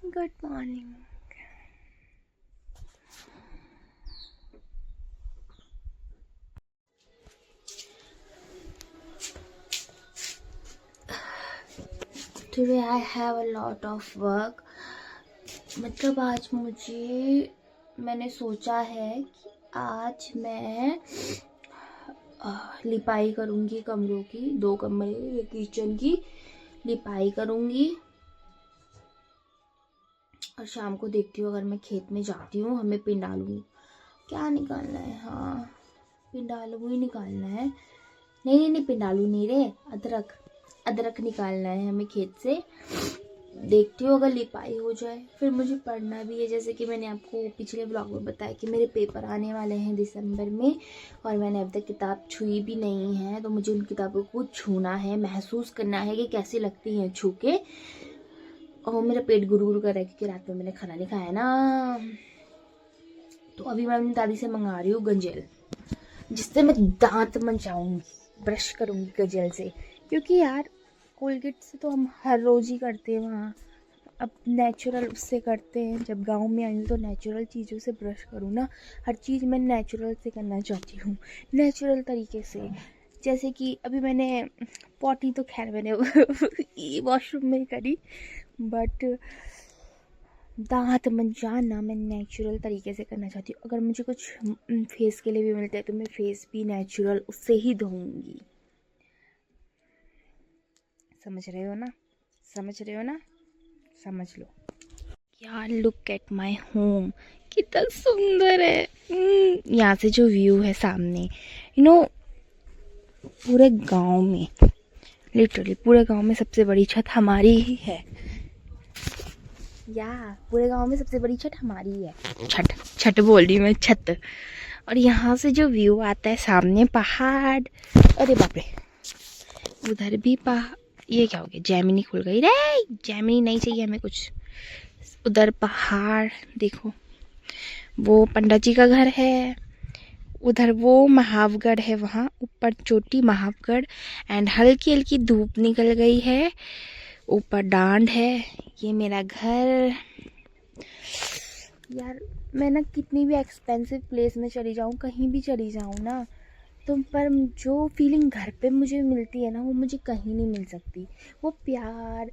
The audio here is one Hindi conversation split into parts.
Good morning. Today I have a lot of work. मतलब आज मैंने सोचा है कि आज मैं लिपाई करूँगी कमरों की, 2 कमरे किचन की लिपाई करूँगी। और शाम को देखती हूँ, अगर मैं खेत में जाती हूँ हमें पिंडालू क्या निकालना है। हाँ, पिंडालू ही निकालना है। नहीं पिंडालू नहीं रे, अदरक निकालना है हमें खेत से। देखती हूँ अगर लिपाई हो जाए। फिर मुझे पढ़ना भी है, जैसे कि मैंने आपको पिछले ब्लॉग में बताया कि मेरे पेपर आने वाले हैं दिसंबर में, और मैंने अब तक किताब छुई भी नहीं है। तो मुझे उन किताबों को छूना है, महसूस करना है कि कैसी लगती हैं छू के। और मेरा पेट गुड़गुड़ कर रहा है क्योंकि रात में मैंने खाना नहीं खाया ना। तो अभी मैं अपनी दादी से मंगा रही हूँ गंजेल, जिससे मैं दांत मंजाऊंगी, ब्रश करूँगी गंजेल से। क्योंकि यार कोलगेट से तो हम हर रोज़ ही करते हैं वहाँ, अब नेचुरल उससे करते हैं। जब गांव में आई हूँ तो नेचुरल चीज़ों से ब्रश करूँ ना। हर चीज़ मैं नेचुरल से करना चाहती हूँ, नेचुरल तरीके से। जैसे कि अभी मैंने पॉटी तो खैर मैंने वॉशरूम में करी, बट दांत मंजाना मैं नेचुरल तरीके से करना चाहती हूँ। अगर मुझे कुछ फेस के लिए भी मिलता है तो मैं फेस भी नेचुरल उससे ही धोऊंगी। समझ रहे हो ना? समझ लो यार। लुक एट माई होम, कितना सुंदर है। यहाँ से जो व्यू है सामने, पूरे गांव में, लिटरली पूरे गांव में सबसे बड़ी छत हमारी ही है। पूरे गांव में सबसे बड़ी छत हमारी है। छत बोल रही मैं, छत। और यहाँ से जो व्यू आता है सामने, पहाड़। अरे बाप रे, उधर भी पहाड़। ये क्या हो गया? जैमिनी खुल गई रे। जैमिनी नहीं चाहिए हमें कुछ। उधर पहाड़ देखो, वो पंडित जी का घर है। उधर वो महावगढ़ है, वहाँ ऊपर चोटी महावगढ़। एंड हल्की हल्की धूप निकल गई है, ऊपर डांड है। ये मेरा घर। यार मैं ना कितनी भी एक्सपेंसिव प्लेस में चली जाऊँ, कहीं भी चली जाऊँ ना, तो पर जो फीलिंग घर पे मुझे मिलती है ना, वो मुझे कहीं नहीं मिल सकती। वो प्यार,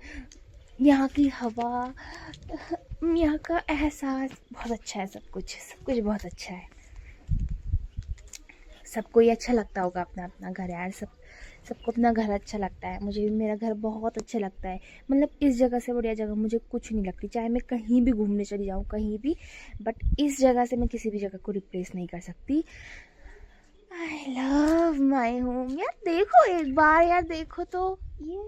यहाँ की हवा, यहाँ का एहसास, बहुत अच्छा है। सब कुछ बहुत अच्छा है। सबको ही अच्छा लगता होगा अपना अपना घर यार। सबको अपना घर अच्छा लगता है। मुझे भी मेरा घर बहुत अच्छा लगता है। मतलब इस जगह से बढ़िया जगह मुझे कुछ नहीं लगती, चाहे मैं कहीं भी घूमने चली जाऊँ, कहीं भी। बट इस जगह से मैं किसी भी जगह को रिप्लेस नहीं कर सकती। I love my home. यार देखो एक बार, यार देखो तो ये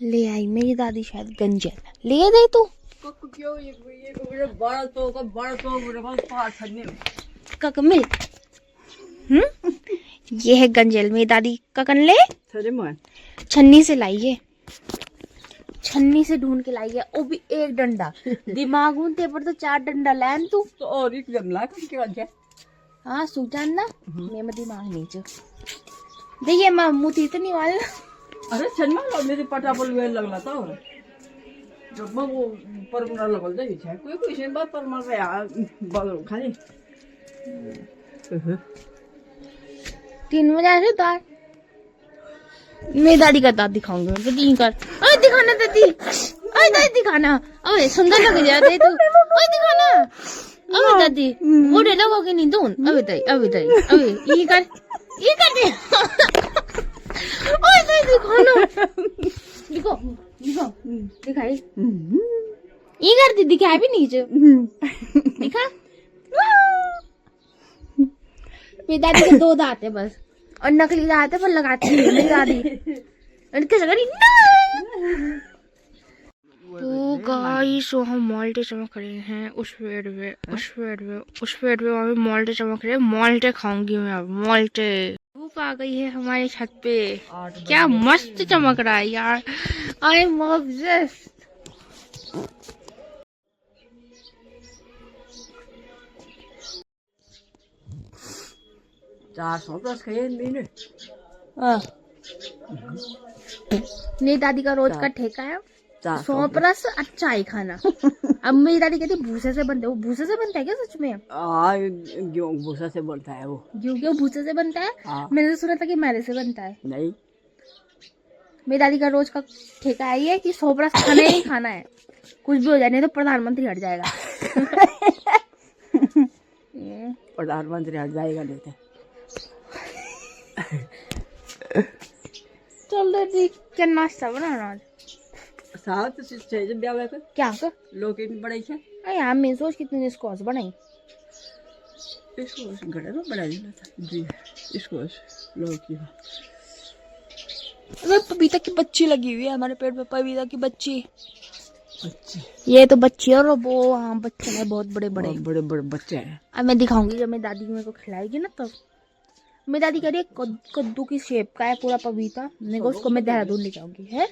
ले आई मेरी दादी शायद गंजल। ले दे तू ककमिल। ये है गंजल, मेरी दादी ककन ले छन्नी से लाई है, छन्नी से ढूंढ के लाई है। वो भी एक डंडा। दिमाग उनते पर तो 4 डंडा लैन तू तो और एक जमला के। हाँ सूजान ना मैं दिमाग नहीं जो देखिए मैं मुती तो नहीं वाला। अरे छन्मा मेरे पटापल वेल लगला था जब मैं वो पर लगल जाई छै कोई से बात पर मर गया खाली 3 बजे आए दाल। मैं दादी का दांत दिखाऊंगी उनको, तीन कर। ओए दिखाना दादी, ओए दादी दिखाना। ओए सुंदर लग जाते तू। ओए दिखाना। ओए दादी वो दे लगोगे नहीं दून। ओए दादी, ओए दादी, ओए ये कर दे। ओए दादी दिखाना। दिखो दिखो दिखाई। ये कर दे, दिखाई भी नहीं जो दिखा। मेरी दादी के 2 दांत है बस, और नकली दांत है पर लगाती नहीं है मेरी दादी। और कैसे करी तो गाइस, हम माल्टे चमक रहे हैं उस पेड़ पे, वहाँ पे माल्टे चमक रहे हैं। माल्टे खाऊंगी मैं अब, माल्टे। धूप आ गई है हमारे छत पे, क्या मस्त चमक रहा है यार। I am obsessed. 410 खाए मैंने। मेरी दादी का रोज का ठेका है 100+ अच्छा ही खाना। अब मेरी दादी कहती भूसे से बनता है। वो भूसे से बनता है क्या सच में? गेहूं भूसा से बनता है वो। गेहूं भूसे से बनता है? मैंने तो सुना था कि मैदे से बनता है। नहीं, मेरी दादी का रोज का ठेका है ये कि 100+ खाना ही खाना है, कुछ भी हो जाए, नहीं तो प्रधानमंत्री हट जाएगा। प्रधानमंत्री हट जाएगा नहीं तो। चल दादी, क्या नाश्ता बनाना आज? साथ से ब्याह कर क्या कर लोग इन बड़े छे। अरे यार मैं सोच कितनी स्कॉच बनाई। इसको घड़े में बना लेना था जी। इसको लोग की अरे पपीता की बच्ची लगी हुई है हमारे पेड़ पे, पपीता की बच्ची। बच्चे, ये तो बच्ची है और वो हाँ बच्चे हैं, बहुत बड़े बड़े बड़े बड़े बच्चे हैं। अब मैं दिखाऊंगी जब मेरी दादी मेरे को खिलाएगी ना तब। मेरी दादी कह रही है कद्दू की शेप का है पूरा पपीता, मेरे को उसको मैं देहरादून ले जाऊंगी है।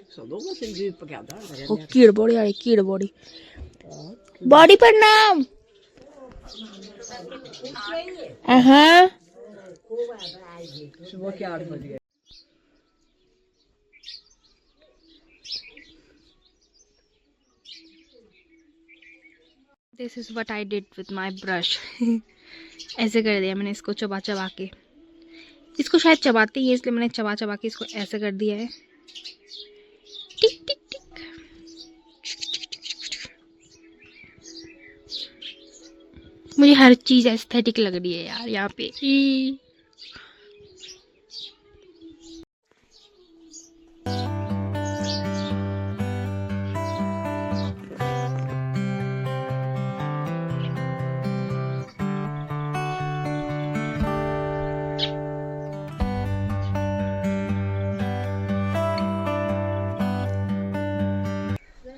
वो कीड़ बॉडी आ रही, कीड़ बॉडी, बॉडी पर नाम। हाँ सुबह के 8 बजे। This is what I did with my brush. ऐसे कर दिया मैंने इसको चबा चबा के। इसको शायद चबाते ही है इसलिए मैंने चबा चबा के इसको ऐसे कर दिया है। टिक टिक टिक। मुझे हर चीज एस्थेटिक लग रही है यार यहाँ पे।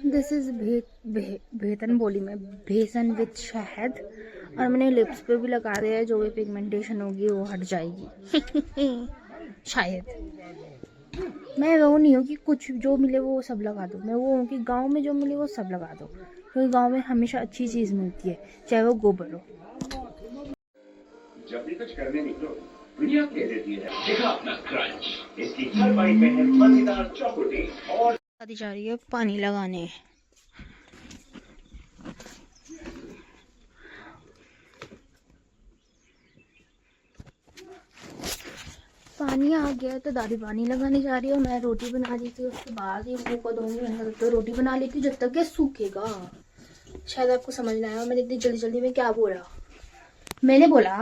दिस इज भेतन बोली में बेसन विद शहद, और मैंने लिप्स पे भी लगा दिया है, जो भी पिगमेंटेशन होगी वो हट जाएगी। शायद मैं वो नहीं हूँ कि कुछ जो मिले वो सब लगा दो। मैं वो हूँ कि गांव में जो मिले वो सब लगा दो, क्योंकि गांव में हमेशा अच्छी चीज मिलती है, चाहे वो गोबर हो। जब भी कुछ करने निकलो दुनिया कह देती है दिखा अपना क्रंच। इसकी हर बाइट में है मजेदार चॉकलेटी और दादी जा रही है पानी लगाने। पानी आ गया तो दादी पानी लगाने जा रही है, और मैं रोटी बना रही थी। उसके बाद ये मुंह को धोऊंगी, मैंने तो रोटी बना ली थी जब तक ये सूखेगा। शायद आपको समझ ना आया मैंने इतनी जल्दी जल्दी में क्या बोला। मैंने बोला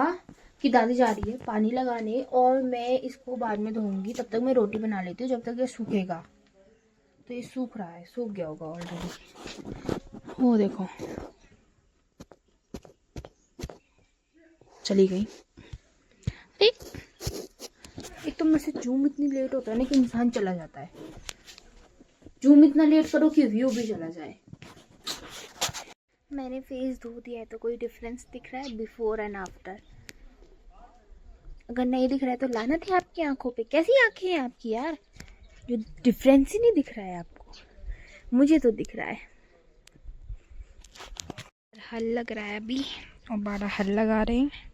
कि दादी जा रही है पानी लगाने और मैं इसको बाद में धोऊंगी, तब तक मैं रोटी बना लेती हूँ जब तक ये सूखेगा। तो ये सूख रहा है, सूख गया होगा ऑलरेडी। वो देखो चली गई। एक तो मुझसे जूम इतनी लेट होता है ना कि इंसान चला जाता है। जूम इतना लेट करो कि व्यू भी चला जाए। मैंने फेस धो दिया है तो कोई डिफरेंस दिख रहा है बिफोर एंड आफ्टर? अगर नहीं दिख रहा है तो लानत है आपकी आंखों पे। कैसी आंखें हैं आपकी यार, जो डिफरेंस ही नहीं दिख रहा है आपको। मुझे तो दिख रहा है। हल लग रहा है अभी, और 12 हल लगा रहे हैं।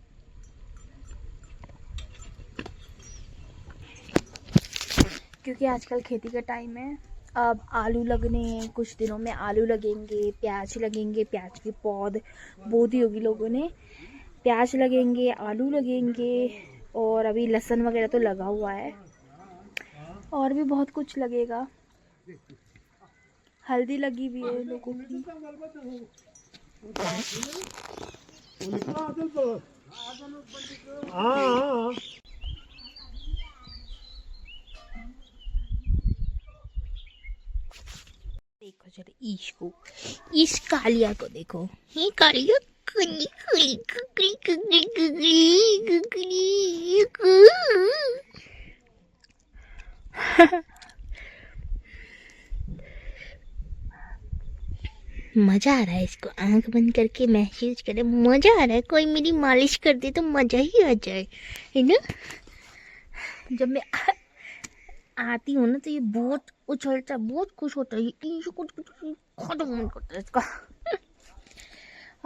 क्योंकि आजकल खेती का टाइम है, अब आलू लगने हैं, कुछ दिनों में आलू लगेंगे, प्याज लगेंगे, प्याज की पौध बो दी होगी लोगों ने। प्याज लगेंगे, आलू लगेंगे, और अभी लहसुन वगैरह तो लगा हुआ है, और भी बहुत कुछ लगेगा। हल्दी लगी हुई है लोगों की। देखो जरा ईश को, ईश कालिया को देखो, ये कालिया कुली कुली कुली कुली कुली कुली कुली। मजा आ रहा है इसको आंख बंद करके महसूस करे, मजा आ रहा है। कोई मेरी मालिश कर दे तो मजा ही आ जाए, है ना। जब मैं आती हूँ ना तो ये बहुत उछलता है, बहुत खुश होता है, ये कुछ खत्म मन करता है इसका।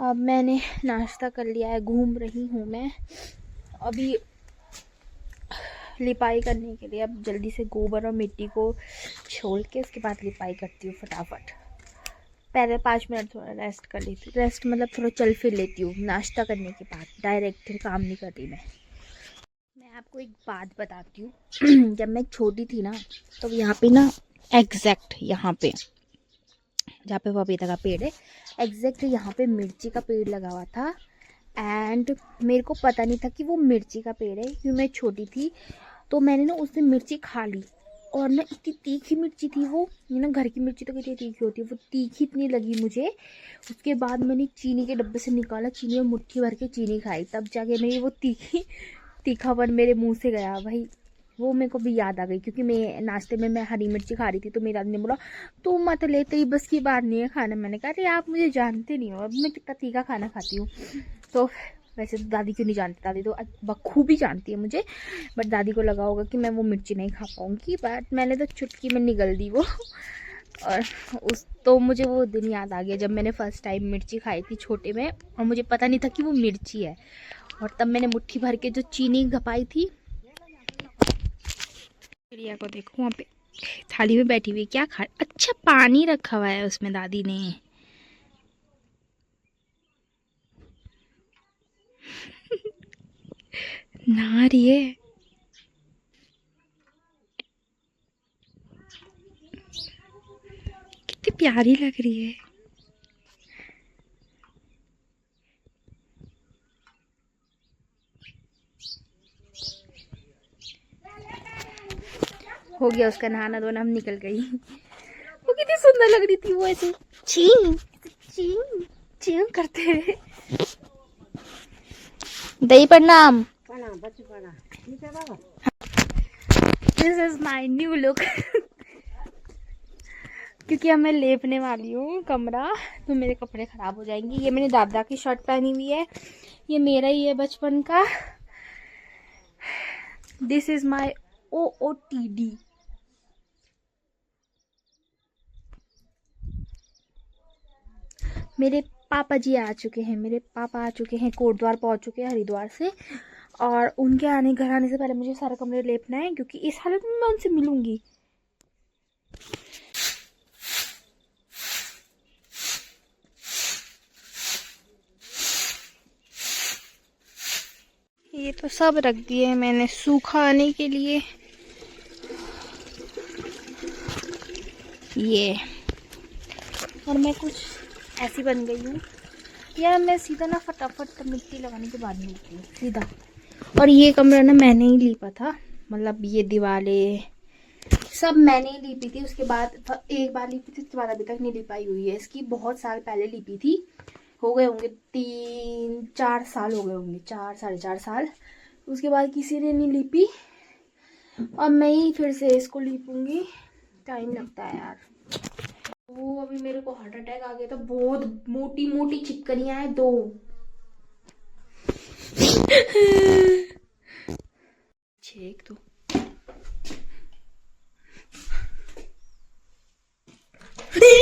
अब मैंने नाश्ता कर लिया है, घूम रही हूँ मैं अभी लिपाई करने के लिए। अब जल्दी से गोबर और मिट्टी को छोड़ के उसके बाद लिपाई करती हूँ फटाफट। पहले 5 मिनट थोड़ा रेस्ट कर लेती हूँ, रेस्ट मतलब थोड़ा चल फिर लेती हूँ नाश्ता करने के बाद, डायरेक्ट फिर काम नहीं करती मैं आपको एक बात बताती हूँ। जब मैं छोटी थी ना तो यहाँ पे ना एग्जैक्ट यहाँ पे जहाँ पे पपीता का पेड़ है, एग्जैक्ट यहाँ पे मिर्ची का पेड़ लगा हुआ था। एंड मेरे को पता नहीं था कि वो मिर्ची का पेड़ है, क्योंकि मैं छोटी थी। तो मैंने ना उस दिन मिर्ची खा ली, और ना इतनी तीखी मिर्ची थी वो, ये ना घर की मिर्ची तो कितनी तीखी होती है, वो तीखी इतनी लगी मुझे। उसके बाद मैंने चीनी के डब्बे से निकाला, चीनी में मुट्ठी भर के चीनी खाई, तब जाके मेरी वो तीखापन मेरे मुंह से गया भाई। वो मेरे को भी याद आ गई, क्योंकि मैं नाश्ते में मैं हरी मिर्ची खा रही थी, तो मेरे आदमी ने बोला तू मत ले, तेरी बस की बात नहीं है खाना। मैंने कहा अरे आप मुझे जानते नहीं हो, अब मैं कितना तीखा खाना खाती हूँ। तो वैसे तो दादी क्यों नहीं जानती, दादी तो बखूबी जानती है मुझे, बट दादी को लगा होगा कि मैं वो मिर्ची नहीं खा पाऊँगी, बट मैंने तो चुटकी में निगल दी वो। और तो मुझे वो दिन याद आ गया जब मैंने फर्स्ट टाइम मिर्ची खाई थी छोटे में, और मुझे पता नहीं था कि वो मिर्ची है, और तब मैंने मुट्ठी भर के जो चीनी घपाई थी। चिड़िया को देखो वहाँ पे थाली में बैठी हुई, क्या खा, अच्छा पानी रखा हुआ है उसमें दादी ने। नहा रही है, कितनी प्यारी लग रही है। हो गया उसका नहाना धोना, हम निकल गई। वो कितनी सुंदर लग रही थी, वो ऐसे ची ची ची करते हुए। दही प्रणाम। This is my new look. क्योंकि अब मैं लेपने वाली हूँ कमरा, तो मेरे कपड़े खराब हो जाएंगे। ये मैंने दादा की शर्ट पहनी हुई है, ये मेरा ही है बचपन का। This is my OOTD। मेरे पापा जी आ चुके हैं, मेरे पापा आ चुके हैं, कोटद्वार पहुंच चुके हैं हरिद्वार से। और उनके घर आने से पहले मुझे सारा कमरे लेपना है, क्योंकि इस हालत में मैं उनसे मिलूंगी। ये तो सब रख दिए है मैंने सुखाने के लिए। ये और मैं कुछ ऐसी बन गई हूँ यार, मैं सीधा ना फटाफट मिट्टी लगाने के बाद मिलती हूँ सीधा। और ये कमरा ना मैंने ही लीपा था, मतलब ये दीवारें सब मैंने ही लीपी थी। उसके बाद एक बार लीपी थी, उसके बाद अभी तक नहीं लिपाई हुई है इसकी। बहुत साल पहले लीपी थी, हो गए होंगे 3-4 साल हो गए होंगे, 4-4.5 साल। उसके बाद किसी ने नहीं लीपी, और मैं ही फिर से इसको लीपूंगी। टाइम लगता है यार। वो अभी मेरे को हार्ट अटैक आ गया था, बहुत मोटी मोटी छिपकलियां हैं 2। छेक तो देखो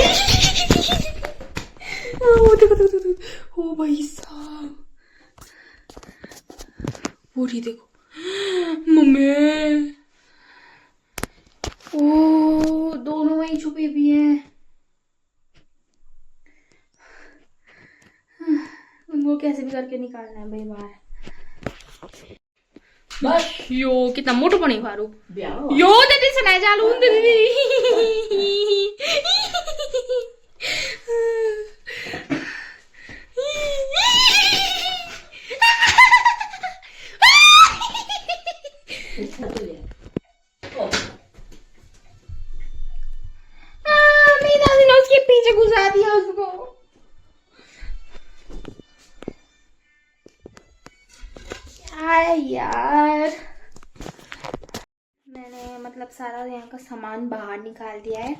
ओ भाई साहब, पूरी देखो मम्मी। ओ दोनों वहीं छुपे भी हैं, तुमको कैसे भी करके निकालना है भाई बाहर। बस यो कितना मोटो पड़ी फारू ब्याह यो दीदी सुनाए चालू दीदी। मेरी दादी ने उसके पीछे घुसा दिया उसको। यार मैंने मतलब सारा यहाँ का सामान बाहर निकाल दिया है,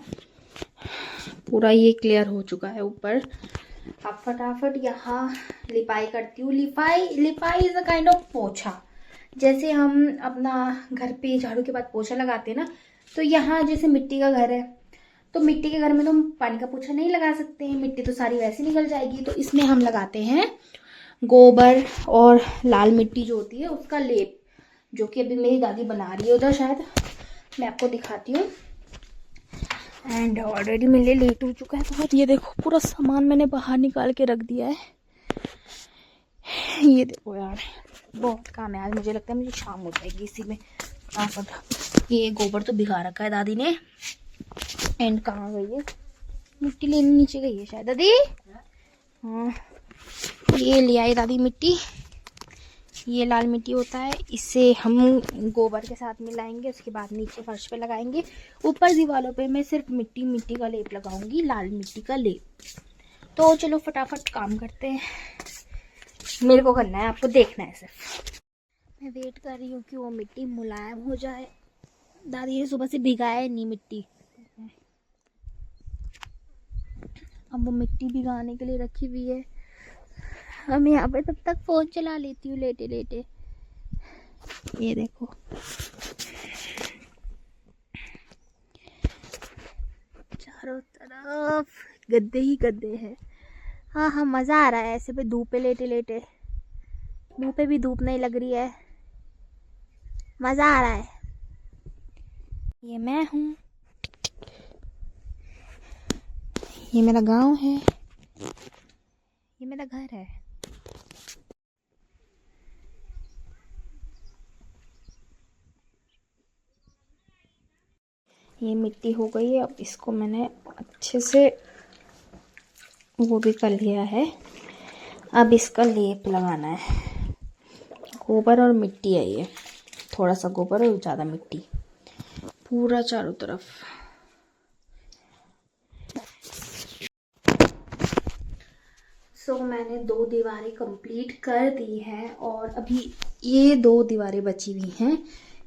पूरा ये क्लियर हो चुका है ऊपर। अब फटाफट यहाँ लिपाई करती हूँ। लिपाई इज अ काइंड ऑफ पोछा। जैसे हम अपना घर पे झाड़ू के बाद पोछा लगाते हैं ना, तो यहाँ जैसे मिट्टी का घर है तो मिट्टी के घर में तो हम पानी का पोछा नहीं लगा सकते हैं, मिट्टी तो सारी वैसे निकल जाएगी। तो इसमें हम लगाते हैं गोबर और लाल मिट्टी जो होती है उसका लेप, जो कि अभी मेरी दादी बना रही है उधर, शायद मैं आपको दिखाती हूँ। एंड ऑलरेडी मेरे लिए लेट हो चुका है बहुत। ये देखो पूरा सामान मैंने बाहर निकाल के रख दिया है। ये देखो यार बहुत काम है आज, मुझे लगता है मुझे शाम हो जाएगी इसी में। ये गोबर तो भिगा रखा है दादी ने। एंड कहाँ गई है मिट्टी लेने? नीचे गई है शायद दादी। हाँ ये ले आई दादी मिट्टी। ये लाल मिट्टी होता है, इससे हम गोबर के साथ मिलाएंगे, उसके बाद नीचे फर्श पे लगाएंगे। ऊपर दीवारों पे मैं सिर्फ मिट्टी का लेप लगाऊंगी, लाल मिट्टी का लेप। तो चलो फटाफट काम करते हैं, मेरे को करना है, आपको देखना है सिर्फ। मैं वेट कर रही हूँ कि वो मिट्टी मुलायम हो जाए। दादी ने सुबह से भिगाया नहीं मिट्टी, अब वो मिट्टी भिगाने के लिए रखी हुई है। हम यहाँ पे तब तक फोन चला लेती हूँ लेटे लेटे। ये देखो चारों तरफ गद्दे ही गद्दे हैं। हाँ हाँ मज़ा आ रहा है ऐसे पे धूप पे लेटे लेटे। मुंह पे भी धूप नहीं लग रही है, मज़ा आ रहा है। ये मैं हूँ, ये मेरा गांव है, ये मेरा घर है। ये मिट्टी हो गई है, अब इसको मैंने अच्छे से वो भी कर लिया है। अब इसका लेप लगाना है। गोबर और मिट्टी है ये, थोड़ा सा गोबर और ज़्यादा मिट्टी, पूरा चारों तरफ। सो मैंने 2 दीवारें कंप्लीट कर दी हैं और अभी ये 2 दीवारें बची हुई हैं,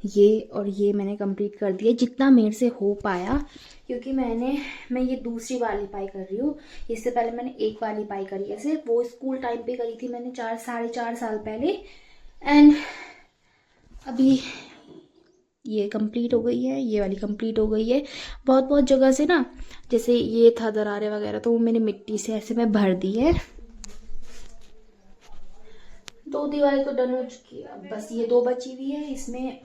ये और ये मैंने कंप्लीट कर दिया जितना मेरे से हो पाया, क्योंकि मैं ये दूसरी वाली लिपाई कर रही हूँ। इससे पहले मैंने एक वाली लिपाई करी है, सिर्फ वो स्कूल टाइम पे करी थी मैंने 4-4.5 साल पहले। एंड अभी ये कंप्लीट हो गई है, ये वाली कंप्लीट हो गई है। बहुत बहुत जगह से ना, जैसे ये था दरारें वगैरह, तो वो मैंने मिट्टी से ऐसे में भर दी है। 2 दीवारें तो डन हो चुकी है, अब बस ये 2 बची हुई है। इसमें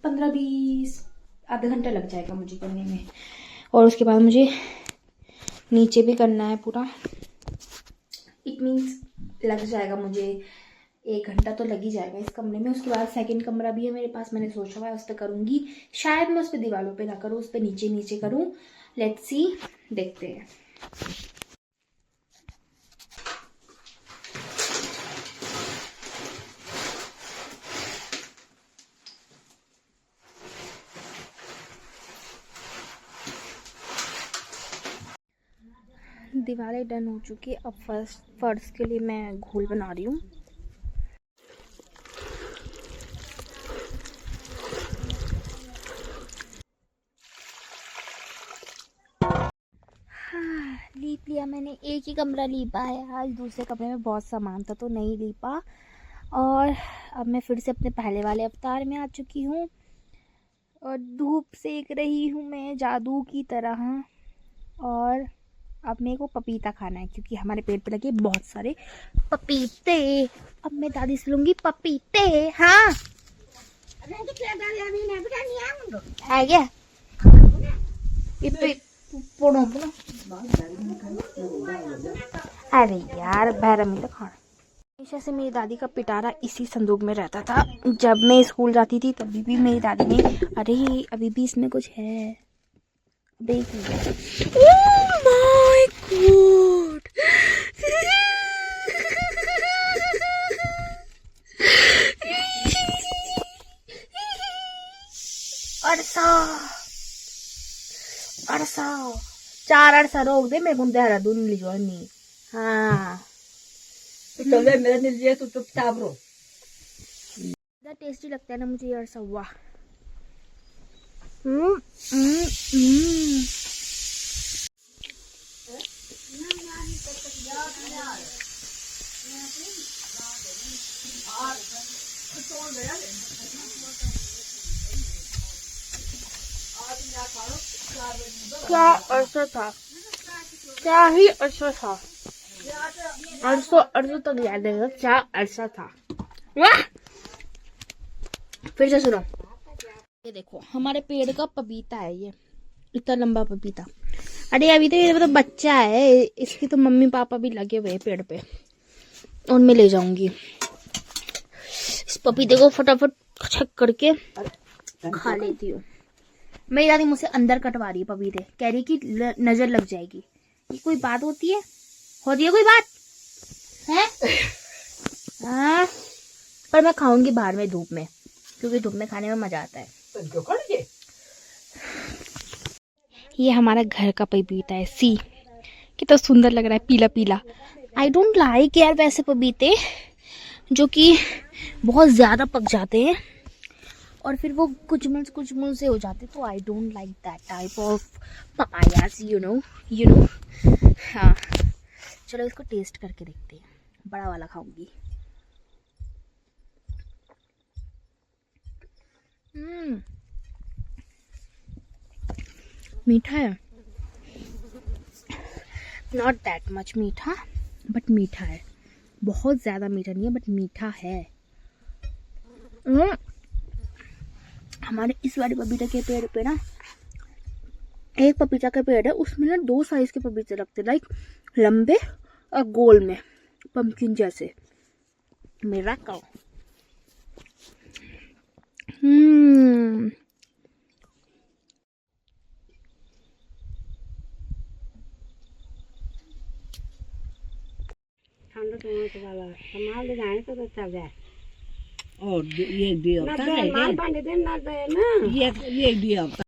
15-20 आधा घंटा लग जाएगा मुझे करने में, और उसके बाद मुझे नीचे भी करना है पूरा। इट मीन्स लग जाएगा मुझे 1 घंटा तो लग ही जाएगा इस कमरे में। उसके बाद सेकंड कमरा भी है मेरे पास, मैंने सोचा हुआ है उस पर करूँगी। शायद मैं उस पर दीवारों पे ना करूँ, उस पर नीचे नीचे करूँ, लेट्स सी, देखते हैं। दीवारें डन हो चुकी है, अब फर्श के लिए मैं घोल बना रही हूँ। हाँ, लीप लिया मैंने, एक ही कमरा लीपा है आज, दूसरे कमरे में बहुत सामान था तो नहीं लीपा। और अब मैं फिर से अपने पहले वाले अवतार में आ चुकी हूँ और धूप सेक रही हूँ मैं जादू की तरह। और अब मेरे को पपीता खाना है क्योंकि हमारे पेड़ पे लगे बहुत सारे पपीते। अब मैं दादी से लूंगी पपीते। हाँ आ गया अरे यार भैरम तो खाना हमेशा से मेरी दादी का पिटारा इसी संदूक में रहता था। जब मैं स्कूल जाती थी तभी भी मेरी दादी ने, अरे अभी भी इसमें कुछ है, देख लिया। ओह माय गॉड, अरसा अरसा 4 अरसा रोक दे, मैं को देहरादून ले जानी। हाँ चले मेरे लिए तो चुपचाप रहो। इतना टेस्टी लगता है ना मुझे ये अरसा। वाह। क्या अरसा था, क्या ही अरसा था, अरसों तक याद रहेगा क्या अरसा था। वाह। फिर से सुनो, ये देखो हमारे पेड़ का पपीता है, ये इतना लंबा पपीता। अरे अभी तो ये तो बच्चा है, इसकी तो मम्मी पापा भी लगे हुए हैं पेड़ पे, और मैं ले जाऊंगी इस पपीते को, फटाफट छक करके खा लेती हूँ। मेरी दादी मुझसे अंदर कटवा रही है पपीते, कह रही कि नजर लग जाएगी। ये कोई बात होती है कोई बात है? हाँ, पर मैं खाऊंगी बाहर में धूप में, क्योंकि धूप में खाने में मजा आता है। ये हमारा घर का पपीता है, सी कितना सुंदर लग रहा है, पीला पीला। आई डोंट लाइक यार वैसे पपीते जो कि बहुत ज्यादा पक जाते हैं और फिर वो कुचमुल से हो जाते, तो I don't like that type of papayas, you know. हाँ चलो इसको टेस्ट करके देखते हैं, बड़ा वाला खाऊंगी। मीठा है, नॉट दैट मच मीठा, बट मीठा है, बहुत ज्यादा मीठा नहीं है बट मीठा है। हमारे इस वाले पपीता के पेड़ पे ना, एक पपीता का पेड़ है, उसमें ना 2 साइज के पपीते लगते, लाइक लंबे और गोल में, पंपकिन जैसे। मेरा काओ। और ये भी होता है, ये भी होता